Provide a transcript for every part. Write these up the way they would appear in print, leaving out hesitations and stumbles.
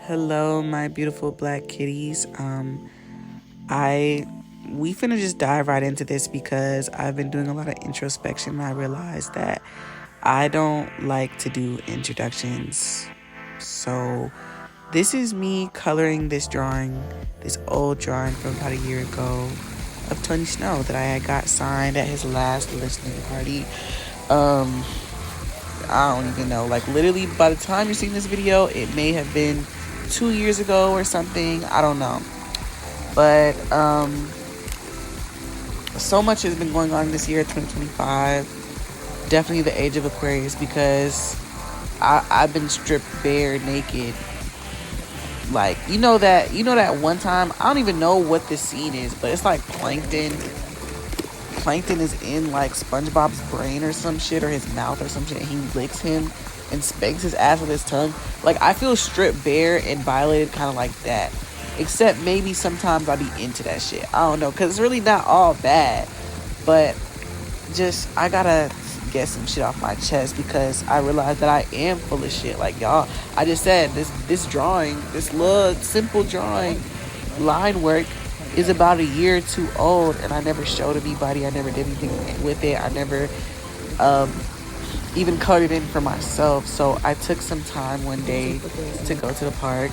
Hello, my beautiful black kitties. I we finna just dive right into this because I've been doing a lot of introspection and I realized that I don't like to do introductions. So this is me coloring this drawing, this old drawing from about a year ago of Tony Snow that I had got signed at his last listening party. Um, I don't even know. Like literally by the time you're seeing this video, it may have been 2 years ago or something. I don't know. But so much has been going on this year, 2025. Definitely the age of Aquarius because I've been stripped bare naked. Like you know that one time, I don't even know what this scene is, but it's like Plankton is in like SpongeBob's brain or some shit, or his mouth or some shit, and he licks him and spanks his ass with his tongue. Like I feel stripped bare and violated kind of like that. Except maybe sometimes I be into that shit. I don't know, because it's really not all bad. But just, I gotta get some shit off my chest because I realized that I am full of shit. Like, y'all, I just said, this drawing, this little simple drawing, line work, is about a year or two old. And I never showed anybody. I never did anything with it. I never even colored it in for myself. So I took some time one day to go to the park,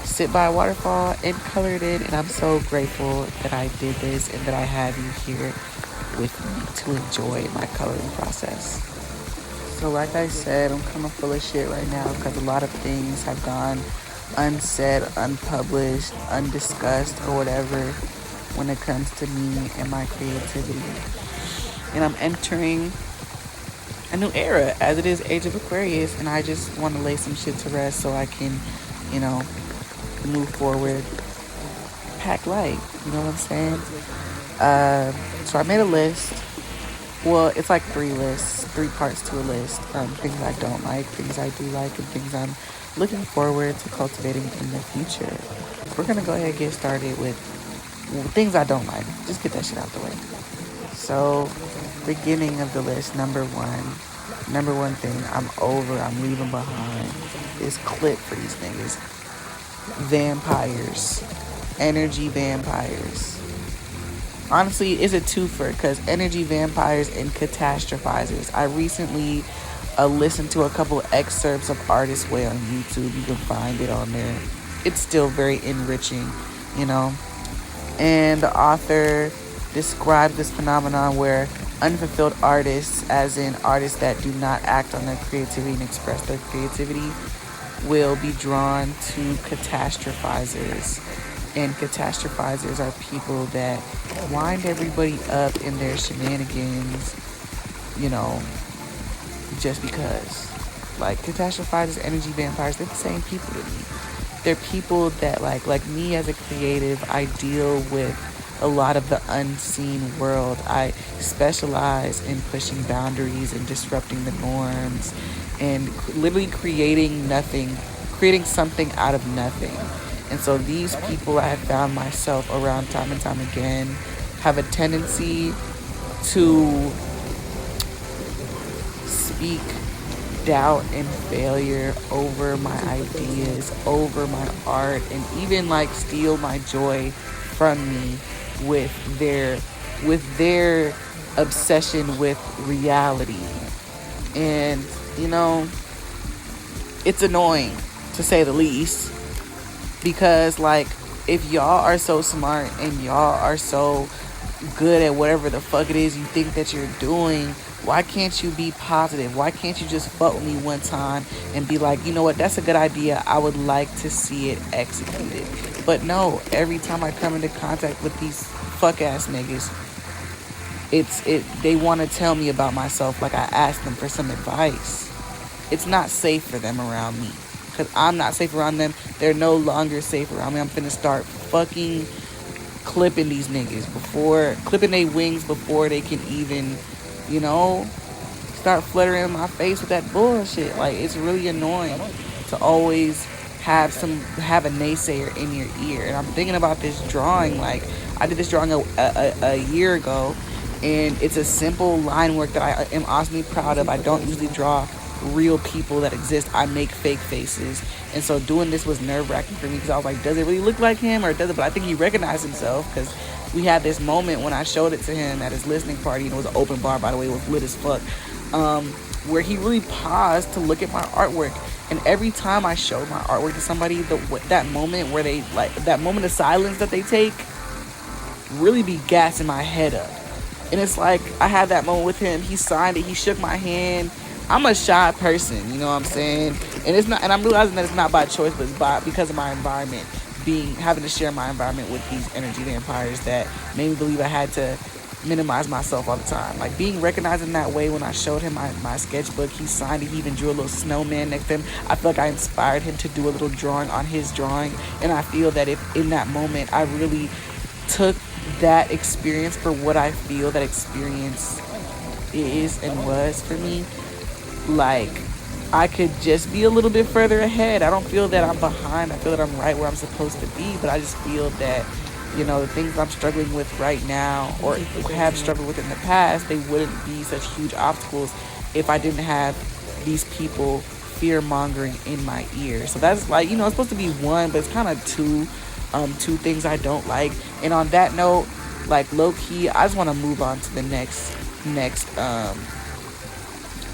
sit by a waterfall, and color it in. And I'm so grateful that I did this and that I have you here with me to enjoy my coloring process. So like I said, I'm kind of full of shit right now because a lot of things have gone unsaid, unpublished, undiscussed, or whatever when it comes to me and my creativity. And I'm entering a new era as it is Age of Aquarius, and I just want to lay some shit to rest so I can, move forward, pack light, you know what I'm saying? So I made a list. Well, it's like 3 lists, 3 parts to a list. Things I don't like, things I do like, and things I'm looking forward to cultivating in the future. We're gonna go ahead and get started with things I don't like. Just get that shit out the way. So, beginning of the list, number one thing I'm leaving behind is clip for these niggas. Vampires. Energy vampires. Honestly, it's a twofer because energy vampires and catastrophizers. I recently listened to a couple excerpts of Artist Way on YouTube. You can find it on there. It's still very enriching, And the author describes this phenomenon where unfulfilled artists, as in artists that do not act on their creativity and express their creativity, will be drawn to catastrophizers. And catastrophizers are people that wind everybody up in their shenanigans, just because. Like, catastrophizers, energy vampires, they're the same people to me. They're people that, like me as a creative, I deal with a lot of the unseen world. I specialize in pushing boundaries and disrupting the norms and literally creating something out of nothing. And so these people, I have found myself around time and time again, have a tendency to speak doubt and failure over my ideas, over my art, and even steal my joy from me with their obsession with reality. And, it's annoying to say the least. Because, if y'all are so smart and y'all are so good at whatever the fuck it is you think that you're doing, why can't you be positive? Why can't you just fuck with me one time and be like, you know what, that's a good idea. I would like to see it executed. But no, every time I come into contact with these fuck-ass niggas, they want to tell me about myself like I asked them for some advice. It's not safe for them around me. Because I'm not safe around them. They're no longer safe around me. I'm finna start fucking clipping these niggas clipping their wings before they can even, start fluttering in my face with that bullshit. It's really annoying to always have a naysayer in your ear. And I'm thinking about this drawing. I did this drawing a year ago, and it's a simple line work that I am awesomely proud of. I don't usually draw real people that exist. I make fake faces And so doing this was nerve-wracking for me because I was like, does it really look like him or does it? But I think he recognized himself because we had this moment when I showed it to him at his listening party, and it was an open bar, by the way. It was lit as fuck, where he really paused to look at my artwork. And every time I showed my artwork to somebody, that moment where they, like, that moment of silence that they take really be gassing my head up. And it's like, I had that moment with him. He signed it. He shook my hand. I'm a shy person, you know what I'm saying? And I'm realizing that it's not by choice, but it's because of my environment, having to share my environment with these energy vampires that made me believe I had to minimize myself all the time. Like, being recognized in that way, when I showed him my sketchbook, he signed it. He even drew a little snowman next to him. I feel like I inspired him to do a little drawing on his drawing. And I feel that if in that moment I really took that experience for what I feel that experience is and was for me, like, I could just be a little bit further ahead. I don't feel that I'm behind. I feel that I'm right where I'm supposed to be, but I just feel that, you know, the things I'm struggling with right now or have struggled with in the past, they wouldn't be such huge obstacles if I didn't have these people fear-mongering in my ear. So that's, like, you know, it's supposed to be one, but it's kind of two things I don't like. And on that note, like, low-key, I just want to move on to the next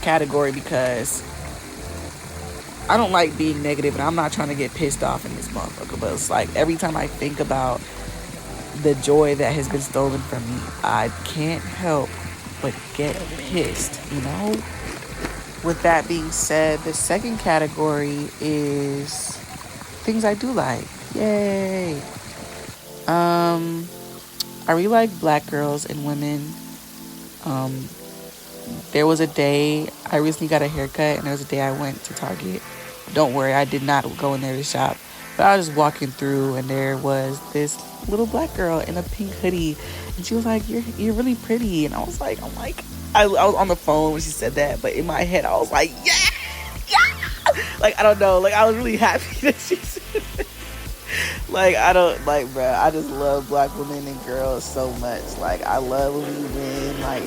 category, because I don't like being negative, and I'm not trying to get pissed off in this motherfucker, but it's like every time I think about the joy that has been stolen from me, I can't help but get pissed, you know? With that being said, the second category is things I do like. Yay! I really like black girls and women. There was a day, I recently got a haircut, and there was a day I went to Target. Don't worry, I did not go in there to shop. But I was just walking through, and there was this little black girl in a pink hoodie. And she was like, you're really pretty. And I was like, I was on the phone when she said that. But in my head, I was like, yeah! Like, I don't know. Like, I was really happy that she said that. Like, I don't, like, bro, I just love black women and girls so much. Like, I love when we win. Like,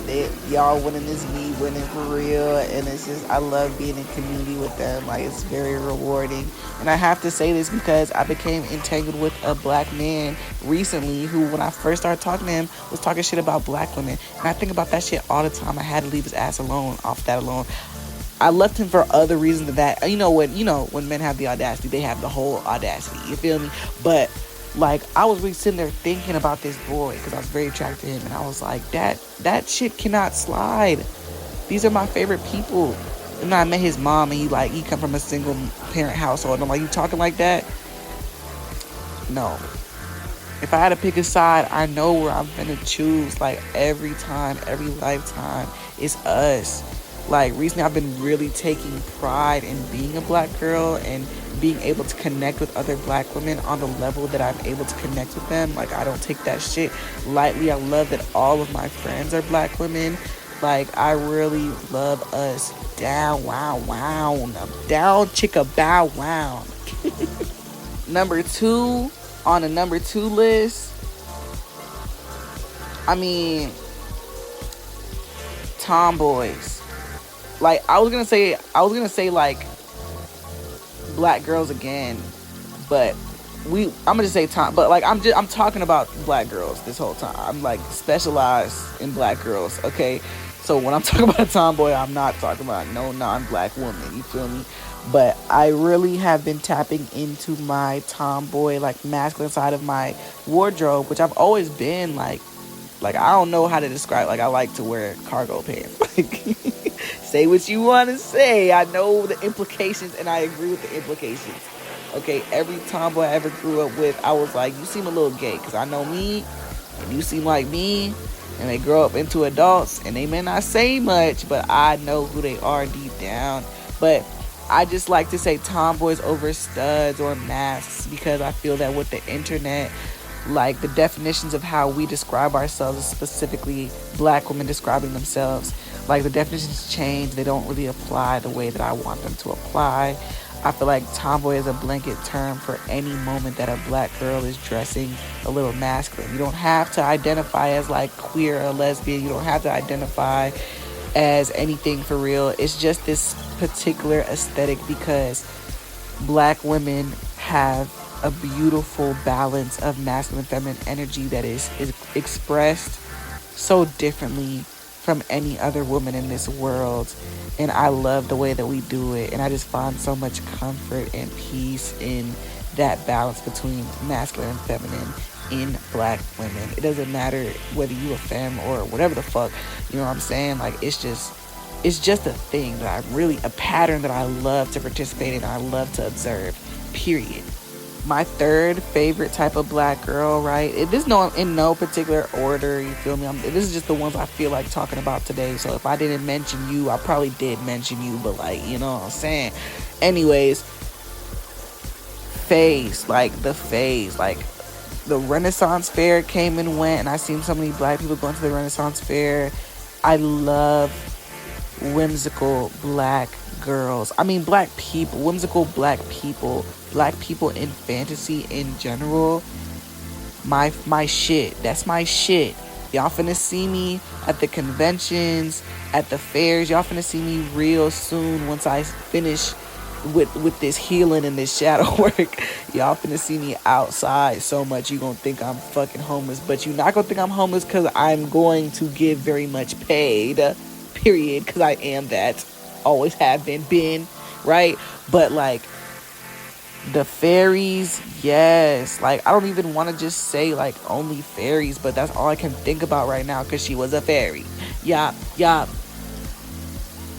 y'all winning is me winning for real. And it's just, I love being in community with them. Like, it's very rewarding. And I have to say this because I became entangled with a black man recently who, when I first started talking to him, was talking shit about black women. And I think about that shit all the time. I had to leave his ass alone, off that alone. I left him for other reasons than that. When men have the audacity, they have the whole audacity. You feel me? But, like, I was really sitting there thinking about this boy because I was very attracted to him. And I was like, that shit cannot slide. These are my favorite people. And then I met his mom, and he come from a single parent household. And I'm like, you talking like that? No. If I had to pick a side, I know where I'm gonna choose. Like, every time, every lifetime, it's us. Like, recently I've been really taking pride in being a black girl and being able to connect with other black women on the level that I'm able to connect with them. Like, I don't take that shit lightly. I love that all of my friends are black women. Like, I really love us. Down, wow. Down, chicka, bow, wow. Number 2 on the number 2 list, tomboys. Like, I was gonna say like black girls again, but I'm gonna just say but like I'm talking about black girls this whole time. I'm like specialized in black girls, okay? So when I'm talking about a tomboy, I'm not talking about no non-black woman, you feel me? But I really have been tapping into my tomboy, like, masculine side of my wardrobe, which I've always been like I don't know how to describe. Like, I like to wear cargo pants. Like, say what you want to say. I know the implications, and I agree with the implications. Okay, every tomboy I ever grew up with, I was like, you seem a little gay, because I know me, and you seem like me, and they grow up into adults, and they may not say much, but I know who they are deep down. But I just like to say tomboys over studs or masks, because I feel that with the internet, like, the definitions of how we describe ourselves, specifically black women describing themselves, like, the definitions change. They don't really apply the way that I want them to apply. I feel like tomboy is a blanket term for any moment that a black girl is dressing a little masculine. You don't have to identify as, like, queer or lesbian. You don't have to identify as anything for real. It's just this particular aesthetic because Black women have a beautiful balance of masculine and feminine energy that is expressed so differently from any other woman in this world. And I love the way that we do it. And I just find so much comfort and peace in that balance between masculine and feminine in black women. It doesn't matter whether you a femme or whatever the fuck, you know what I'm saying? Like, it's just a thing that a pattern that I love to participate in, I love to observe, period. My third favorite type of black girl, right? This no in no particular order, you feel me? This is just the ones I feel like talking about today. So if I didn't mention you, I probably did mention you, but like, you know what I'm saying? Anyways, the Renaissance Fair came and went, and I seen so many black people going to the Renaissance Fair. I love whimsical black girls. I mean, black people, whimsical black people in fantasy in general. My shit. That's my shit. Y'all finna see me at the conventions, at the fairs. Y'all finna see me real soon once I finish with this healing and this shadow work. Y'all finna see me outside so much you gonna think I'm fucking homeless, but you're not gonna think I'm homeless because I'm going to give very much paid, period, because I am that, always have been, right? But like the fairies, yes, like I don't even want to just say like only fairies, but that's all I can think about right now because she was a fairy. Yeah.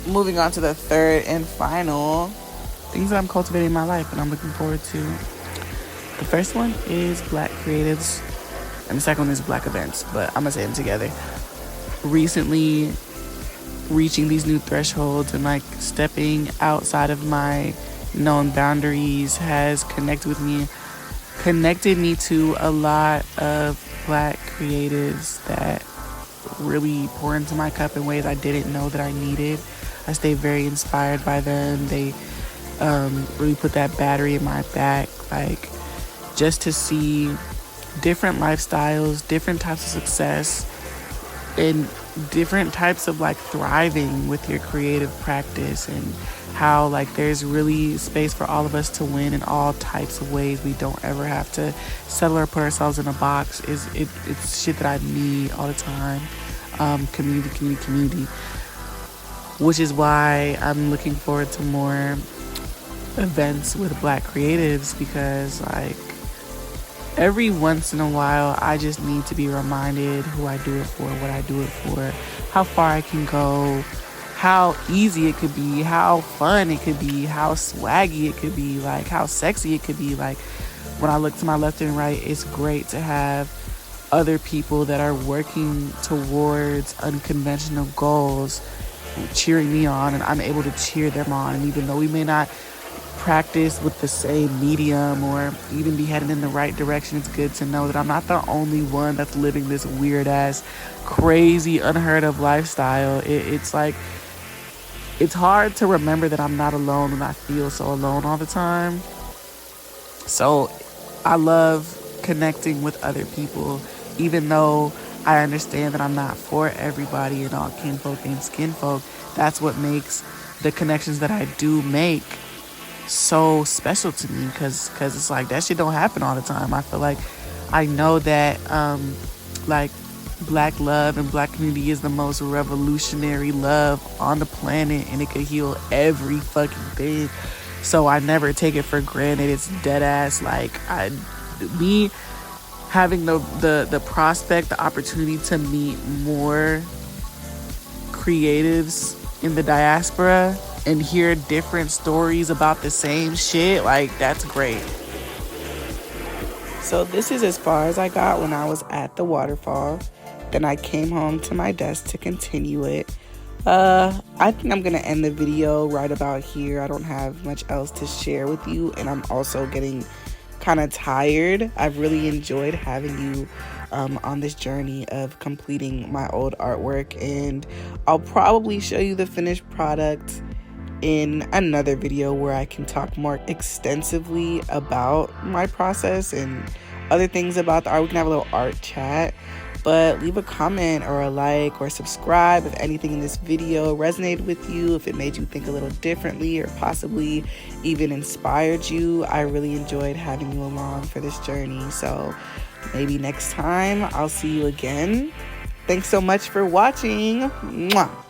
Moving on to the third and final things that I'm cultivating in my life and I'm looking forward to. The first one is black creatives and the second one is black events, but I'm gonna say them together. Recently reaching these new thresholds and like stepping outside of my known boundaries has connected me to a lot of black creatives that really pour into my cup in ways I didn't know that I needed. I stay very inspired by them. They really put that battery in my back, like just to see different lifestyles, different types of success, and different types of like thriving with your creative practice, and how like there's really space for all of us to win in all types of ways. We don't ever have to settle or put ourselves in a box. It's shit that I need all the time. Community, which is why I'm looking forward to more events with black creatives, because like every once in a while I just need to be reminded who I do it for, what I do it for, how far I can go, how easy it could be, how fun it could be, how swaggy it could be, like how sexy it could be. Like when I look to my left and right, it's great to have other people that are working towards unconventional goals cheering me on, and I'm able to cheer them on. And even though we may not practice with the same medium or even be headed in the right direction, it's good to know that I'm not the only one that's living this weird ass, crazy, unheard of lifestyle. It's like, it's hard to remember that I'm not alone when I feel so alone all the time. So I love connecting with other people, even though I understand that I'm not for everybody and all kinfolk and skinfolk. That's what makes the connections that I do make so special to me, because it's like that shit don't happen all the time. I feel like I know that like black love and black community is the most revolutionary love on the planet, and it could heal every fucking thing. So I never take it for granted. It's dead ass. Like me having the prospect, the opportunity to meet more creatives in the diaspora and hear different stories about the same shit, like that's great. So this is as far as I got when I was at the waterfall. Then I came home to my desk to continue it. I think I'm gonna end the video right about here. I don't have much else to share with you, and I'm also getting kind of tired. I've really enjoyed having you on this journey of completing my old artwork, and I'll probably show you the finished product in another video where I can talk more extensively about my process and other things about the art. We can have a little art chat. But leave a comment or a like or subscribe if anything in this video resonated with you, if it made you think a little differently or possibly even inspired you. I really enjoyed having you along for this journey. So maybe next time I'll see you again. Thanks so much for watching. Mwah.